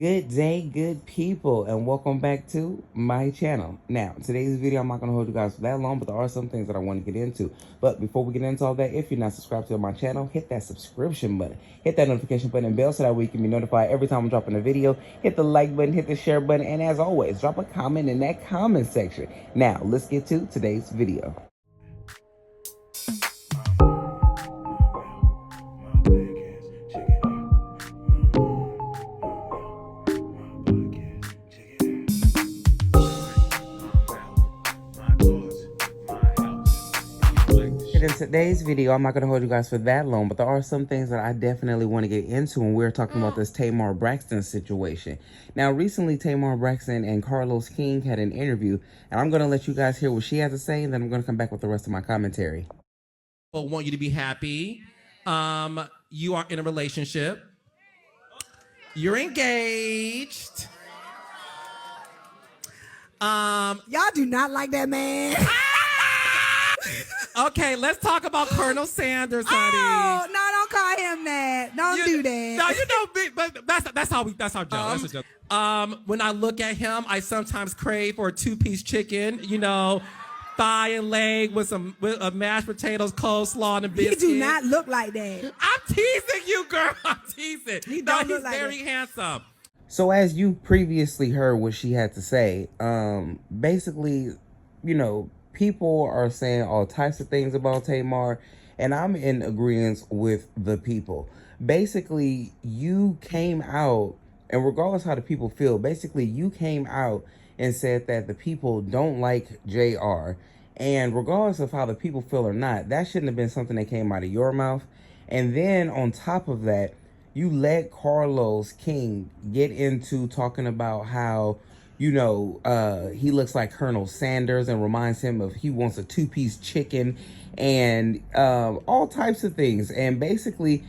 Good day, good people, and welcome back to my channel. Now, today's video, I'm not going to hold you guys for that long, but there are some things that I want to get into. But before we get into all that, if you're not subscribed to my channel, hit that subscription button. Hit that notification button and bell so that way you can be notified every time I'm dropping a video. Hit the like button, hit the share button, and as always, drop a comment in that comment section. Now, let's get to today's video. In today's video, I'm not going to hold you guys for that long, but there are some things that I definitely want to get into when we're talking about this Tamar Braxton situation. Now, recently, Tamar Braxton and Carlos King had an interview, and I'm going to let you guys hear what she has to say, and then I'm going to come back with the rest of my commentary. People want you to be happy. You are in a relationship. You're engaged. Y'all do not like that man. Okay, let's talk about Colonel Sanders, honey. Oh, no, don't call him that. Don't do that. No, you know, but that's our joke. When I look at him, I sometimes crave for a two-piece chicken, thigh and leg with mashed potatoes, coleslaw, and a biscuit. He do not look like that. I'm teasing you, girl. I'm teasing. He don't look he's like very that. handsome. So as you previously heard what she had to say, basically, people are saying all types of things about Tamar, and I'm in agreement with the people. Basically, you came out, and regardless how the people feel, basically you came out and said that the people don't like JR. And regardless of how the people feel or not, that shouldn't have been something that came out of your mouth. And then on top of that, you let Carlos King get into talking about how he looks like Colonel Sanders and reminds him of he wants a two-piece chicken and all types of things. And basically,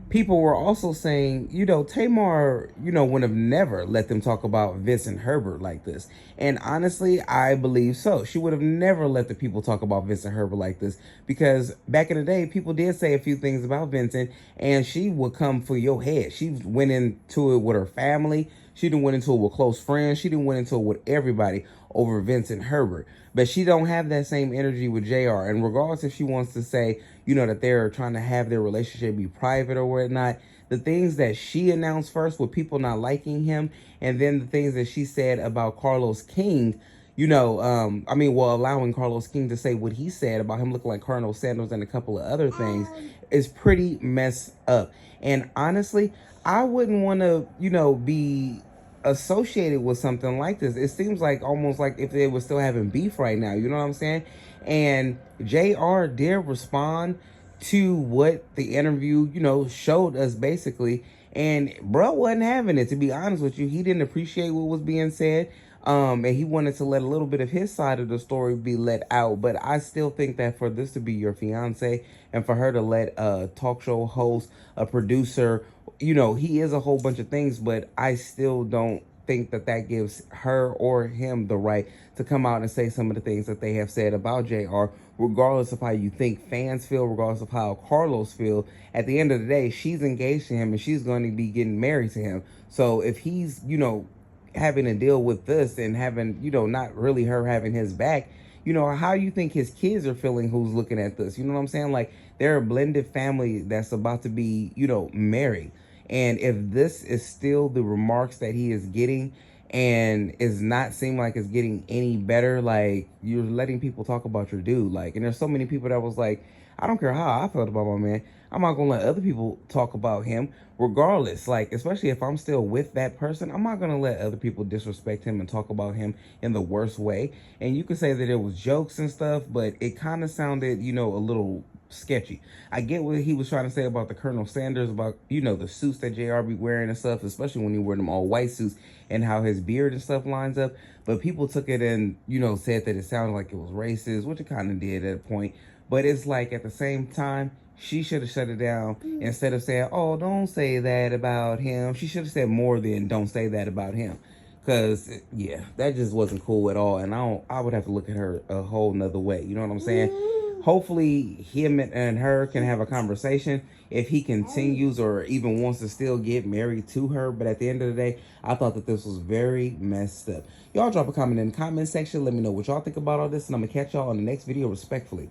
people were also saying, Tamar, would have never let them talk about Vincent Herbert like this. And honestly, I believe so. She would have never let the people talk about Vincent Herbert like this, because back in the day, people did say a few things about Vincent, and she would come for your head. She went into it with her family. She didn't went into it with close friends. She didn't went into it with everybody over Vincent Herbert. But she don't have that same energy with JR. And regardless if she wants to say, that they're trying to have their relationship be private or whatnot, the things that she announced first with people not liking him, and then the things that she said about Carlos King, allowing Carlos King to say what he said about him looking like Colonel Sanders and a couple of other things, is pretty messed up. And honestly, I wouldn't want to, be associated with something like this. It seems like almost like if they were still having beef right now, you know what I'm saying? And JR did respond to what the interview, showed us basically. And bro wasn't having it, to be honest with you. He didn't appreciate what was being said. And he wanted to let a little bit of his side of the story be let out. But I still think that for this to be your fiance and for her to let a talk show host, a producer, he is a whole bunch of things, but I still don't think that that gives her or him the right to come out and say some of the things that they have said about JR, regardless of how you think fans feel, regardless of how Carlos feel. At the end of the day, she's engaged to him and she's going to be getting married to him. So if he's, having to deal with this and having, not really her having his back, how you think his kids are feeling who's looking at this? You know what I'm saying? Like, they're a blended family that's about to be, married. And if this is still the remarks that he is getting and is not seem like it's getting any better, like, you're letting people talk about your dude. Like, and there's so many people that was like, I don't care how I felt about my man, I'm not gonna let other people talk about him regardless. Like, especially if I'm still with that person, I'm not gonna let other people disrespect him and talk about him in the worst way. And you could say that it was jokes and stuff, but it kind of sounded, a little sketchy. I get what he was trying to say about the Colonel Sanders, about, the suits that JR be wearing and stuff, especially when he wear them all white suits, and how his beard and stuff lines up. But people took it and, said that it sounded like it was racist, which it kind of did at a point. But it's like, at the same time, she should have shut it down. Instead of saying, oh, don't say that about him, she should have said more than don't say that about him. Because, yeah, that just wasn't cool at all. And I would have to look at her a whole nother way. You know what I'm saying? Hopefully him and her can have a conversation if he continues or even wants to still get married to her. But at the end of the day, I thought that this was very messed up. Y'all drop a comment in the comment section. Let me know what y'all think about all this, and I'm gonna catch y'all on the next video respectfully.